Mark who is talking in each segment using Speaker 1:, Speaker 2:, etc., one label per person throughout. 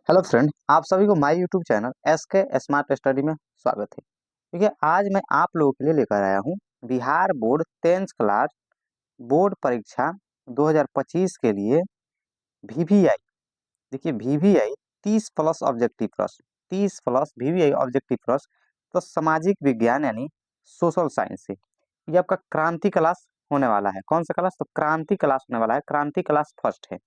Speaker 1: Hello friend, आप सभी को my YouTube channel SK smart study में स्वागत है। देखिए, आज मैं आप लोगों के लिए लेकर आया हूँ Bihar board 10th class board परीक्षा 2025 के लिए वीवीआई। देखिए, वीवीआई 30 प्लस ऑब्जेक्टिव प्रश्न, 30 प्लस वीवीआई ऑब्जेक्टिव प्रश्न तो सामाजिक विज्ञान यानी सोशल साइंस से ये आपका क्रांति क्लास होने वाला है। कौन सा क्लास? तो क्रांति क्लास होने वाला है। क्रांति क्लास फर्स्ट है।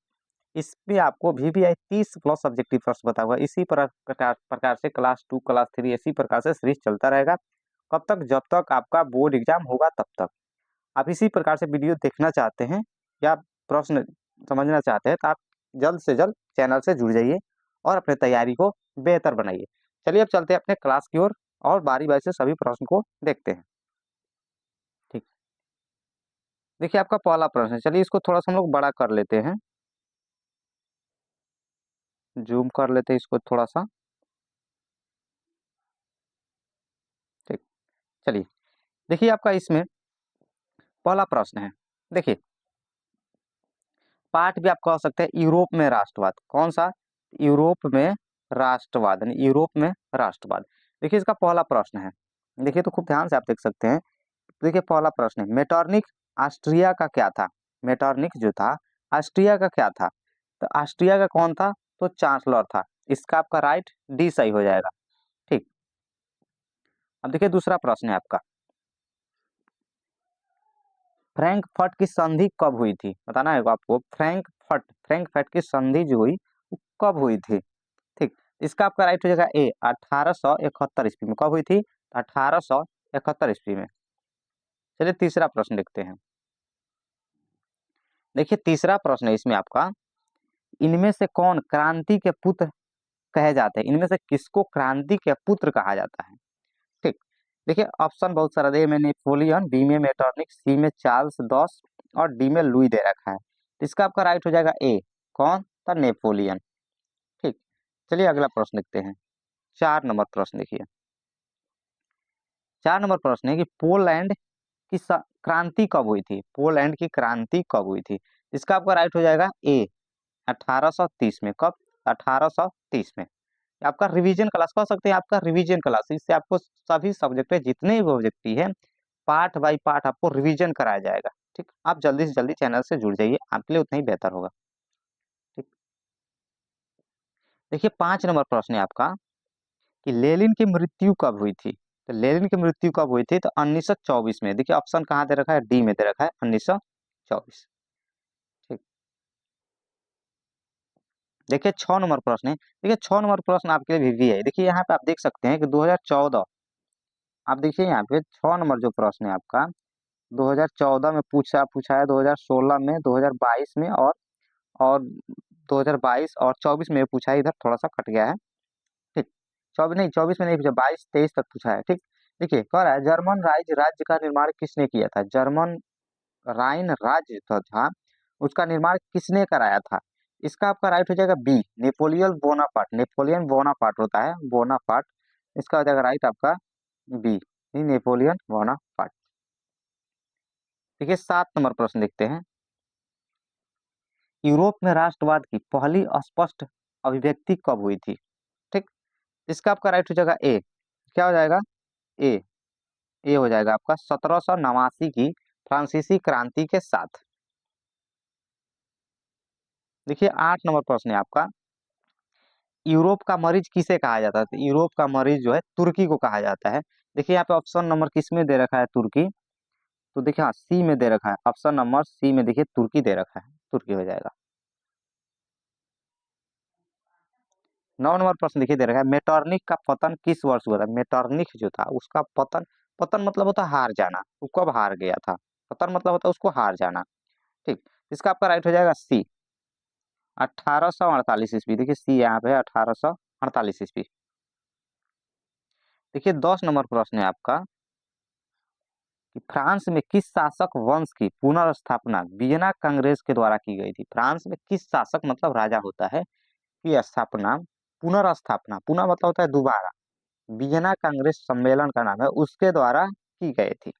Speaker 1: इसमें आपको वीवीआई 30 प्लस ऑब्जेक्टिव प्रश्न बता हुआ है। इसी प्रकार से क्लास 2 क्लास 3 इसी प्रकार से सीरीज चलता रहेगा। कब तक? जब तक आपका बोर्ड एग्जाम होगा तब तक। आप इसी प्रकार से वीडियो देखना चाहते हैं या प्रश्न समझना चाहते हैं तो आप जल्द से जल्द चैनल से जुड़ जाइए और अपने तैयारी को बेहतर बनाइए। चलिए अब चलते हैं अपने क्लास की ओर और बारी बारी से सभी प्रश्न को देखते हैं। ठीक, देखिए आपका पहला प्रश्न है। चलिए इसको थोड़ा सा हम लोग बड़ा कर लेते हैं, जूम कर लेते हैं इसको थोड़ा सा। ठीक, चलिए देखिए आपका इसमें पहला प्रश्न है। देखिए, पार्ट भी आप कह सकते हैं यूरोप में राष्ट्रवाद। कौन सा? यूरोप में राष्ट्रवाद यानी यूरोप में राष्ट्रवाद। देखिए इसका पहला प्रश्न है। देखिए तो खूब ध्यान से आप देख सकते हैं। देखिए पहला प्रश्न है, मेटरनिक ऑस्ट्रिया का क्या था? मेटरनिक जो था ऑस्ट्रिया का क्या था? तो ऑस्ट्रिया का कौन था? तो चांसलर था। इसका आपका राइट डी सही हो जाएगा। ठीक, अब देखिए दूसरा प्रश्न है आपका, फ्रैंकफर्ट की संधि कब हुई थी? बताना है आपको। फ्रैंकफर्ट की संधि जो हुई वो कब हुई थी? ठीक, इसका आपका राइट हो जाएगा ए 1871 ईस्वी में। कब हुई थी? 1871 ईस्वी में। चलिए तीसरा प्रश्न देखते हैं। देखिए तीसरा प्रश्न है इसमें आपका, इनमें से कौन क्रांति के पुत्र कहे जाते हैं? इनमें से किसको क्रांति के पुत्र कहा जाता है? ठीक, देखिए ऑप्शन बहुत सारा दे। में नेपोलियन, बी में मेटरनिक, सी में चार्ल्स दस और डी में लुई दे रखा है। तो इसका आपका राइट हो जाएगा ए, कौन था? नेपोलियन। ठीक, चलिए अगला प्रश्न देखते हैं। 4 नंबर प्रश्न देखिए। 4 नंबर प्रश्न है कि पोलैंड की क्रांति कब हुई थी? पोलैंड की क्रांति कब हुई थी? इसका आपका राइट हो जाएगा ए 1830 में। कब? 1830 में। आपका रिवीजन क्लास कह सकते हैं, आपका रिवीजन क्लास। इससे आपको सभी सब्जेक्ट है, जितने भी ऑब्जेक्टिव है, पार्ट बाय पार्ट आपको रिवीजन कराया जाएगा। ठीक, आप जल्दी से जल्दी चैनल से जुड़ जाइए, आपके लिए उतना ही बेहतर होगा। ठीक, देखिए 5 नंबर प्रश्न है आपका कि लेनिन की मृत्यु कब हुई थी? तो लेनिन की मृत्यु कब हुई थी? तो 1924 में। देखिए ऑप्शन कहाँ दे रखा है? डी में दे रखा है, 1924। ठीक, देखिए 6 नंबर प्रश्न है। देखिए 6 नंबर प्रश्न आपके लिए भी है। देखिए यहाँ पे आप देख सकते हैं कि 2014, आप देखिए यहाँ पे 6 नंबर जो प्रश्न है आपका 2014 में पूछा है, 2016 में, 2022 में और 2022 और 24 में पूछा है। इधर थोड़ा सा कट गया है। ठीक, 24 नहीं, 24 में नहीं पूछा, 22 23 तक पूछा है। ठीक, देखिए कह रहा है जर्मन राज्य का निर्माण किसने किया था? जर्मन राइन राज्य जो था उसका निर्माण किसने कराया था? इसका आपका राइट हो जाएगा B, Napoleon Bonaparte. Napoleon Bonaparte होता है, बोनापार्ट। इसका हो जाएगा राइट आपका बी, नेपोलियन बोनापार्ट। देखिए 7 नंबर प्रश्न देखते हैं। यूरोप में राष्ट्रवाद की पहली स्पष्ट अभिव्यक्ति कब हुई थी? ठीक, इसका आपका राइट हो जाएगा ए। क्या हो जाएगा? ए, ए हो जाएगा आपका 1789 की फ्रांसीसी क्रांति के साथ। देखिए 8 नंबर प्रश्न है आपका, यूरोप का मरीज किसे कहा जाता है? तो यूरोप का मरीज जो है तुर्की को कहा जाता है। देखिए यहाँ पे ऑप्शन नंबर किस में दे रखा है? तुर्की। तो देखिए हाँ, सी में दे रखा है। ऑप्शन नंबर सी में देखिए तुर्की दे रखा है, तुर्की हो जाएगा। 9 नंबर प्रश्न देखिए दे रखा है, मेटरनिक का पतन किस वर्ष हुआ था? मेटरनिक जो था उसका पतन, पतन मतलब होता है हार जाना। वो कब हार गया था? पतन मतलब होता है उसको हार जाना। ठीक, इसका आपका राइट हो जाएगा सी, 1848 ईस्वी। देखिए सी यहाँ पे 1848 ईस्वी। देखिए 10 नंबर प्रश्न है आपका कि फ्रांस में किस शासक वंश की पुनर्स्थापना वियना कांग्रेस के द्वारा की गई थी? फ्रांस में किस शासक मतलब राजा होता है की स्थापना, पुनर्स्थापना, पुनः मतलब होता है दोबारा, वियना कांग्रेस सम्मेलन का नाम है, उसके द्वारा की गई थी।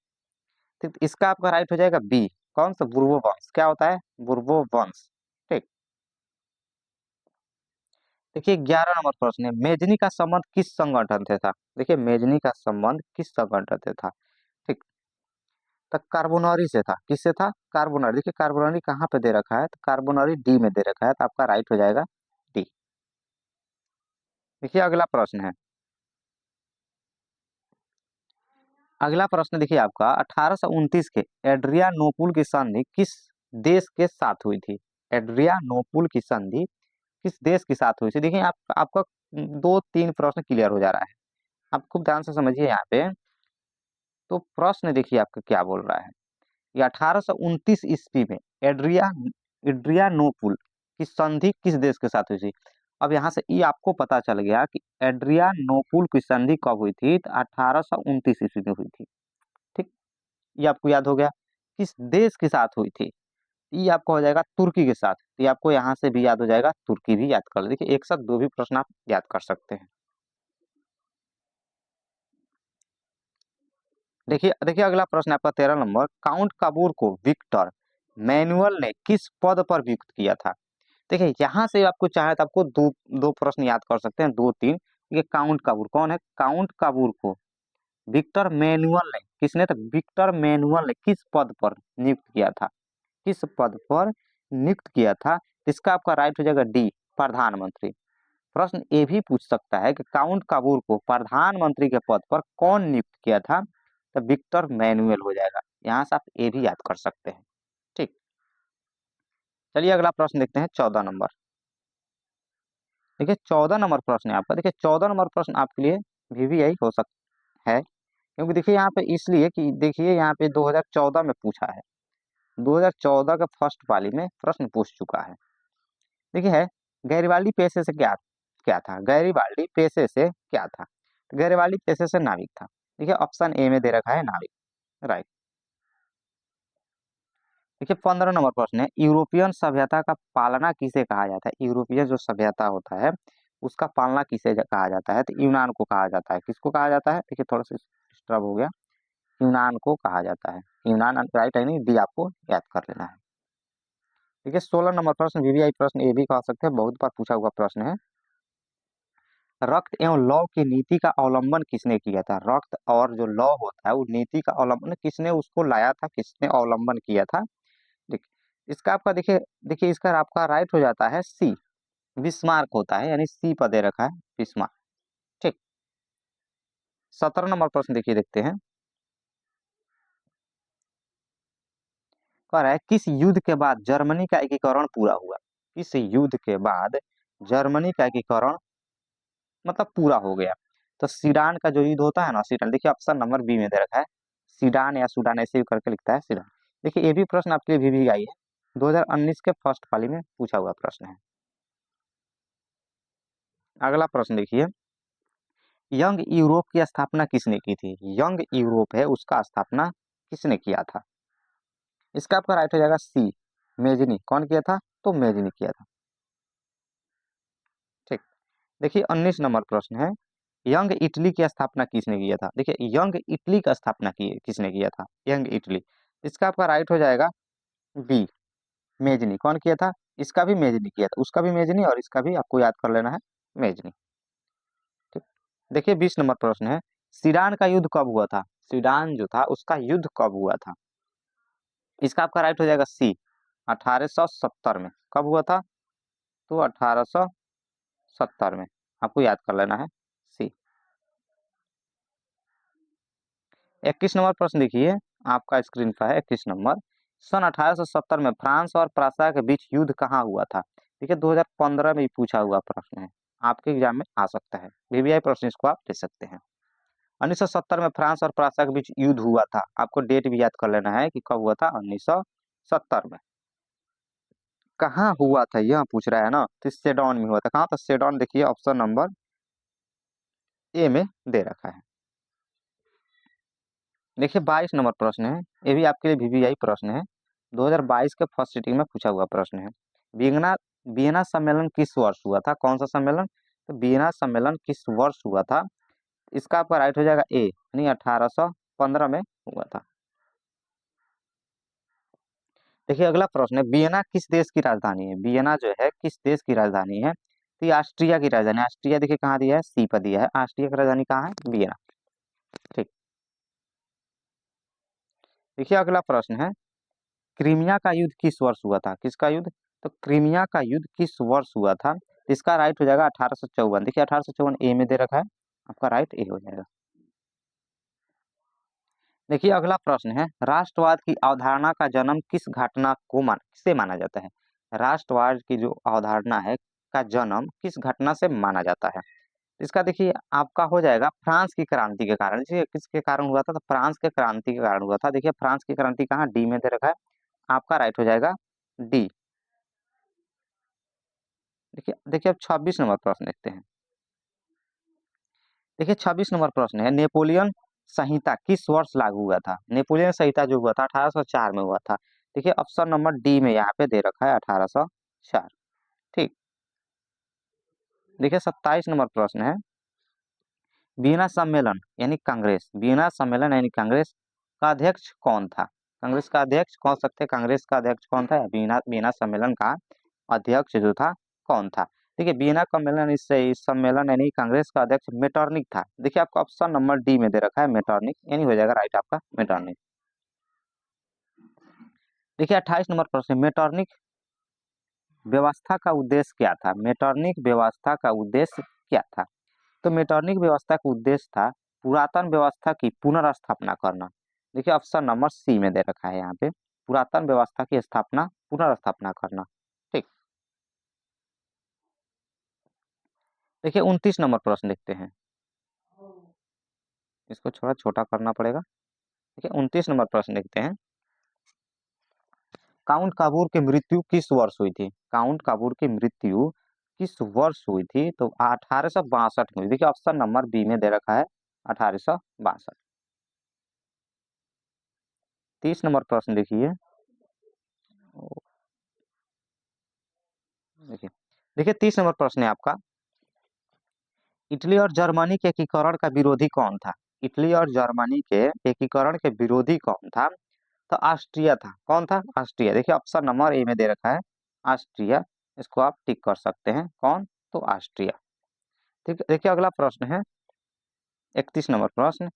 Speaker 1: ठीक, इसका आपका राइट हो जाएगा बी, कौन सा? बुर्बो वंश। क्या होता है? बुर्बो वंश। ठीक, देखिए 11 नंबर प्रश्न है, मेजनी का संबंध किस संगठन से था। देखिए मेजनी का संबंध किस संगठन से था। ठीक, तो कार्बोनरी से था। किससे था? कार्बोनरी। देखिए कार्बोनरी कहाँ पे दे रखा है, तो कार्बोनरी डी में दे रखा है, तो आपका राइट हो जाएगा डी। देखिए अगला प्रश्न है, अगला प्रश्न देखिए आपका 1829 के एड्रियानोपुल की संधि किस देश के साथ हुई थी। एड्रियानोपुल की संधि किस देश के साथ हुई थी। देखिए आपका दो तीन प्रश्न क्लियर हो जा रहा है, आप खूब ध्यान से समझिए यहाँ पे। तो प्रश्न देखिए आपका क्या बोल रहा है, ये 1829 ईस्वी में एड्रियानोपुल की संधि किस देश के साथ हुई थी। अब यहाँ से ये आपको पता चल गया कि एड्रियानोपुल की संधि कब हुई थी, तो 1829 ईस्वी में हुई थी। ठीक, ये आपको याद हो गया। किस देश के साथ हुई थी, ये आपको हो जाएगा तुर्की के साथ। ये आपको यहाँ से भी याद हो जाएगा, तुर्की भी याद कर लो। देखिए एक साथ दो भी प्रश्न आप याद कर सकते हैं। देखिए देखिए अगला प्रश्न आपका 13 नंबर, काउंट काबूर को विक्टर मैनुअल ने किस पद पर नियुक्त किया था। देखिए यहाँ से आपको चाहे तो आपको दो दो प्रश्न याद कर सकते हैं, दो तीन। ये काउंट काबूर कौन है, काउंट काबूर को विक्टर मैनुअल ने, किसने, तो विक्टर मैनुअल ने किस पद पर नियुक्त किया था। किस पद पर नियुक्त किया था, इसका आपका राइट हो जाएगा डी, प्रधानमंत्री। प्रश्न ये भी पूछ सकता है कि काउंट काबूर को प्रधानमंत्री के पद पर कौन नियुक्त किया था, तो विक्टर मैनुअल हो जाएगा। यहाँ से आप ये भी याद कर सकते हैं। ठीक, चलिए अगला प्रश्न देखते हैं 14 नंबर। देखिए 14 नंबर प्रश्न है आपका। देखिए 14 नंबर प्रश्न आपके लिए वीवीआई हो सकता है, क्योंकि देखिए यहाँ पे इसलिए कि देखिए यहाँ पे 2014 में पूछा है, 2014 के फर्स्ट पाली में प्रश्न पूछ चुका है। देखिए है, गैरिबाल्डी पेशे से क्या क्या था, गैरिबाल्डी पेशे से क्या था। गैरिबाल्डी पेशे से नाविक था। देखिए ऑप्शन ए में दे रखा है नाविक, राइट। देखिए 15 नंबर प्रश्न है, यूरोपियन सभ्यता का पालना किसे कहा जाता है। यूरोपीय जो सभ्यता होता है उसका पालना किसे कहा जाता है, तो यूनान को कहा जाता है। किसको कहा जाता है, देखिए थोड़ा सा डिस्टर्ब हो गया, यूनान को कहा जाता है। यूनान राइट है, नहीं डी आपको याद कर लेना है। देखिए 16 नंबर प्रश्न वीवीआई प्रश्न ये भी कह सकते हैं, बहुत बार पूछा हुआ प्रश्न है। रक्त एवं लौ की नीति का अवलंबन किसने किया था। रक्त और जो लौ होता है वो नीति का अवलंबन किसने उसको लाया था, किसने अवलंबन किया था। देखिए इसका आपका देखिए देखिए इसका आपका राइट हो जाता है सी, बिस्मार्क होता है, यानी सी पर दे रखा है बिस्मार्क। ठीक, 17 नंबर प्रश्न देखिए देखते हैं। कह रहा है किस युद्ध के बाद जर्मनी का एकीकरण पूरा हुआ। किस युद्ध के बाद जर्मनी का एकीकरण मतलब पूरा हो गया। तो सीडान का जो युद्ध होता है ना, सीडान, देखिए ऑप्शन नंबर बी में दे रखा है, सीडान या सूडान ऐसे भी करके लिखता है सीडान। देखिए ये भी प्रश्न आपके लिए भी आई है, 2019 के फर्स्ट पाली में पूछा हुआ प्रश्न है। अगला प्रश्न देखिए, यंग यूरोप की स्थापना किसने की थी। यंग यूरोप है उसका स्थापना किसने किया था। इसका आपका राइट हो जाएगा सी, मेजनी। कौन किया था, तो मेजनी किया था। ठीक, देखिए 19 नंबर प्रश्न है, यंग इटली की स्थापना किसने किया था। देखिए यंग इटली का स्थापना किसने किया था, यंग इटली। इसका आपका राइट हो जाएगा बी, मेजनी। कौन किया था, इसका भी मेजनी किया था, उसका भी मेजनी और इसका भी आपको याद कर लेना है मेजनी। ठीक, देखिए 20 नंबर प्रश्न है, सीडान का युद्ध कब हुआ था। सीडान जो था उसका युद्ध कब हुआ था। इसका आपका राइट हो जाएगा सी, 1870 में। कब हुआ था, तो 1870 में, आपको याद कर लेना है सी। 21 नंबर प्रश्न देखिए आपका स्क्रीन पर है, 21 नंबर, सन 1870 में फ्रांस और प्रासा के बीच युद्ध कहाँ हुआ था। देखिए 2015 में ही पूछा हुआ प्रश्न है, आपके एग्जाम में आ सकता है, वीवीआई प्रश्न इसको आप ले सकते हैं। 1970 में फ्रांस और प्रासा के बीच युद्ध हुआ था, आपको डेट भी याद कर लेना है कि कब हुआ था, 1970 में। कहाँ हुआ था यह पूछ रहा है ना, तो सेडोन में हुआ था। कहाँ, तो सेडोन देखिए ऑप्शन नंबर ए में दे रखा है। देखिए 22 नंबर प्रश्न है, ये भी आपके लिए वीवीआई प्रश्न है, 2022 के फर्स्ट सिटिंग में पूछा हुआ प्रश्न है। वियना वियना सम्मेलन किस वर्ष हुआ था। कौन सा सम्मेलन, तो वियना सम्मेलन किस वर्ष हुआ था। इसका आपका राइट हो जाएगा ए, यानी 1815 में हुआ था। देखिए अगला प्रश्न है, वियना किस देश की राजधानी है। वियना जो है किस देश की राजधानी है। तो ये ऑस्ट्रिया की राजधानी, ऑस्ट्रिया देखिए कहाँ दिया है, सी पर दिया है, ऑस्ट्रिया की राजधानी कहाँ है, वियना। ठीक, देखिए अगला प्रश्न है, क्रीमिया का युद्ध किस वर्ष हुआ था, किसका युद्ध, तो क्रीमिया का युद्ध किस वर्ष हुआ था, इसका राइट हो जाएगा 1854। देखिए 1854 ए में दे रखा है, आपका राइट ए हो जाएगा। देखिए अगला प्रश्न है, राष्ट्रवाद की अवधारणा का जन्म किस घटना को किससे माना जाता है, राष्ट्रवाद की जो अवधारणा है का जन्म किस घटना से माना जाता है, इसका देखिए आपका हो जाएगा फ्रांस की क्रांति के कारण। देखिए किसके कारण हुआ था, तो फ्रांस के क्रांति के कारण हुआ था। देखिए फ्रांस की क्रांति कहाँ, डी में दे रखा है, आपका राइट हो जाएगा डी। देखिए देखिए अब 26 नंबर प्रश्न देखते हैं। देखिए 26 नंबर प्रश्न है, नेपोलियन संहिता किस वर्ष लागू हुआ था, नेपोलियन संहिता जो हुआ था 1804 में हुआ था। देखिए ऑप्शन नंबर डी में यहाँ पे दे रखा है 1804। ठीक, देखिए 27 नंबर प्रश्न है, वियना सम्मेलन यानी कांग्रेस, वियना सम्मेलन यानी कांग्रेस का अध्यक्ष कौन था, कांग्रेस का अध्यक्ष कौन सकते, कांग्रेस का अध्यक्ष कौन था, वियना वियना सम्मेलन का अध्यक्ष जो था कौन था। देखिए वियना सम्मेलन, इस सम्मेलन यानी कांग्रेस का अध्यक्ष मेटरनिक था। देखिए आपका ऑप्शन नंबर डी में दे रखा है मेटरनिक, यानी हो जाएगा राइट आपका मेटरनिक। देखिए 28 नंबर प्रश्न, मेटरनिक व्यवस्था का उद्देश्य क्या था, मेटरनिक व्यवस्था का उद्देश्य क्या था, तो मेटरनिक व्यवस्था का उद्देश्य था पुरातन व्यवस्था की पुनर्स्थापना करना। देखिए ऑप्शन नंबर सी में दे रखा है यहाँ पे, पुरातन व्यवस्था की स्थापना, पुनर्स्थापना करना। ठीक, देखिए 29 नंबर प्रश्न देखते हैं, इसको थोड़ा छोटा करना पड़ेगा। देखिए 29 नंबर प्रश्न देखते हैं, काउंट काबूर की मृत्यु किस वर्ष हुई थी, काउंट काबूर की मृत्यु किस वर्ष हुई थी, तो 1862 में हुई। देखिए ऑप्शन नंबर बी में दे रखा है 1862। 30 नंबर प्रश्न देखिए, देखिए देखिए 30 नंबर प्रश्न है आपका, इटली और जर्मनी के एकीकरण का विरोधी कौन था, इटली और जर्मनी के एकीकरण के विरोधी कौन था, तो ऑस्ट्रिया था। कौन था, ऑस्ट्रिया। देखिए ऑप्शन नंबर ए में दे रखा है ऑस्ट्रिया, इसको आप टिक कर सकते हैं, कौन, तो ऑस्ट्रिया। ठीक है, देखिए अगला प्रश्न है 31 नंबर प्रश्न,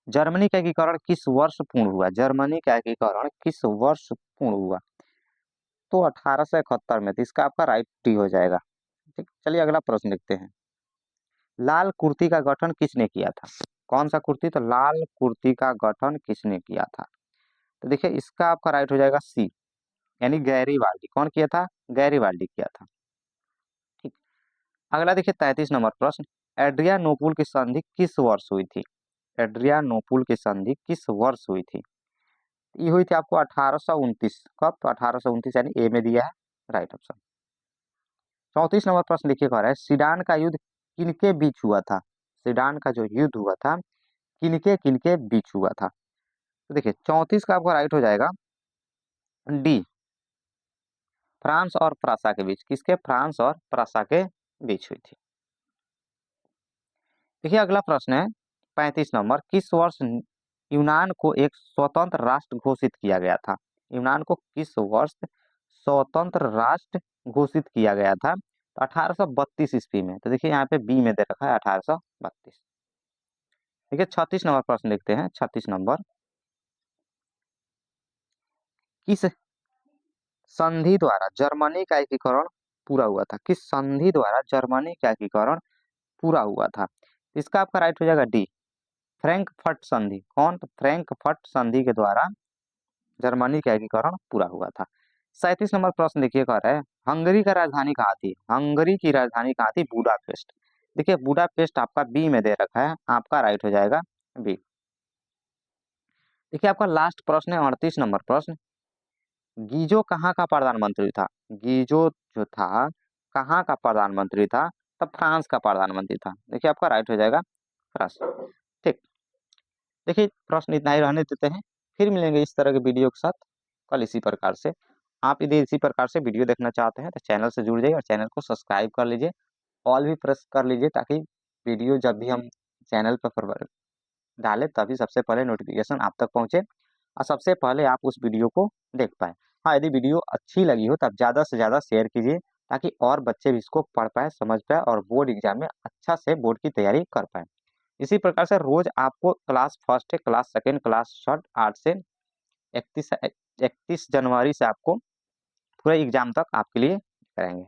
Speaker 1: जर्मनी का एकीकरण किस वर्ष पूर्ण हुआ, जर्मनी का एकीकरण किस वर्ष पूर्ण हुआ, तो 1871 में। तो इसका आपका राइट डी हो जाएगा। ठीक, चलिए अगला प्रश्न देखते हैं, लाल कुर्ती का गठन किसने किया था, कौन सा कुर्ती, तो लाल कुर्ती का गठन किसने किया था, तो देखिए इसका आपका राइट हो जाएगा सी, यानी गैरीवाल्डी। कौन किया था, गैरीवाल्डी किया था। ठीक, अगला देखिए 33 नंबर प्रश्न, एड्रियानोपुल की संधि किस वर्ष हुई थी, एड्रियानोपुल की संधि किस वर्ष हुई थी, ये हुई थी आपको 1829। कब, तो 1829, यानी ए में दिया है राइट ऑप्शन। 34 नंबर प्रश्न लिखिए, कह रहा है सीडान का युद्ध किनके बीच हुआ था, सीडान का जो युद्ध हुआ था किनके किनके बीच हुआ था, तो देखिए 34 का आपका राइट हो जाएगा डी, फ्रांस और प्रासा के बीच, किसके, फ्रांस और प्रासा के बीच हुई थी। देखिए अगला प्रश्न है 35 नंबर, किस वर्ष यूनान को एक स्वतंत्र राष्ट्र घोषित किया गया था, यूनान को किस वर्ष स्वतंत्र राष्ट्र घोषित किया गया था, तो 1832 ईस्वी में। तो देखिए यहाँ पे बी में दे रखा है 1832। देखिए 36 नंबर प्रश्न देखते हैं, 36 नंबर, किस संधि द्वारा जर्मनी का एकीकरण पूरा हुआ था, किस संधि द्वारा जर्मनी का एकीकरण पूरा हुआ था, इसका आपका राइट हो जाएगा डी, फ्रैंकफर्ट संधि। कौन, तो फ्रैंकफर्ट संधि के द्वारा जर्मनी का एकीकरण पूरा हुआ था। 37 नंबर प्रश्न देखिए, कह रहा है हंगरी का राजधानी कहाँ थी, हंगरी की राजधानी कहाँ थी, बुडापेस्ट। देखिए बुडापेस्ट आपका बी में दे रखा है, आपका राइट हो जाएगा बी। देखिए आपका लास्ट प्रश्न है 38 नंबर प्रश्न, गीजो कहाँ का प्रधानमंत्री था, गीजो जो था कहाँ का प्रधानमंत्री था, तब फ्रांस का प्रधानमंत्री था। देखिए आपका राइट हो जाएगा फ्रांस। ठीक, देखिए प्रश्न इतना ही रहने देते हैं, फिर मिलेंगे इस तरह के वीडियो के साथ कल इसी प्रकार से। आप यदि इसी प्रकार से वीडियो देखना चाहते हैं तो चैनल से जुड़ जाइए और चैनल को सब्सक्राइब कर लीजिए, ऑल भी प्रेस कर लीजिए, ताकि वीडियो जब भी हम चैनल पर डालें तभी सबसे पहले नोटिफिकेशन आप तक पहुंचे और सबसे पहले आप उस वीडियो को देख पाए। हाँ, यदि वीडियो अच्छी लगी हो तो आप ज़्यादा से ज़्यादा शेयर कीजिए ताकि और बच्चे भी इसको पढ़ पाएँ, समझ पाएँ और बोर्ड एग्जाम में अच्छा से बोर्ड की तैयारी कर पाएँ। इसी प्रकार से रोज़ आपको क्लास फर्स्ट है, क्लास सेकंड, क्लास थर्ड 8 से 31 जनवरी से आपको पूरा एग्जाम तक आपके लिए कराएंगे।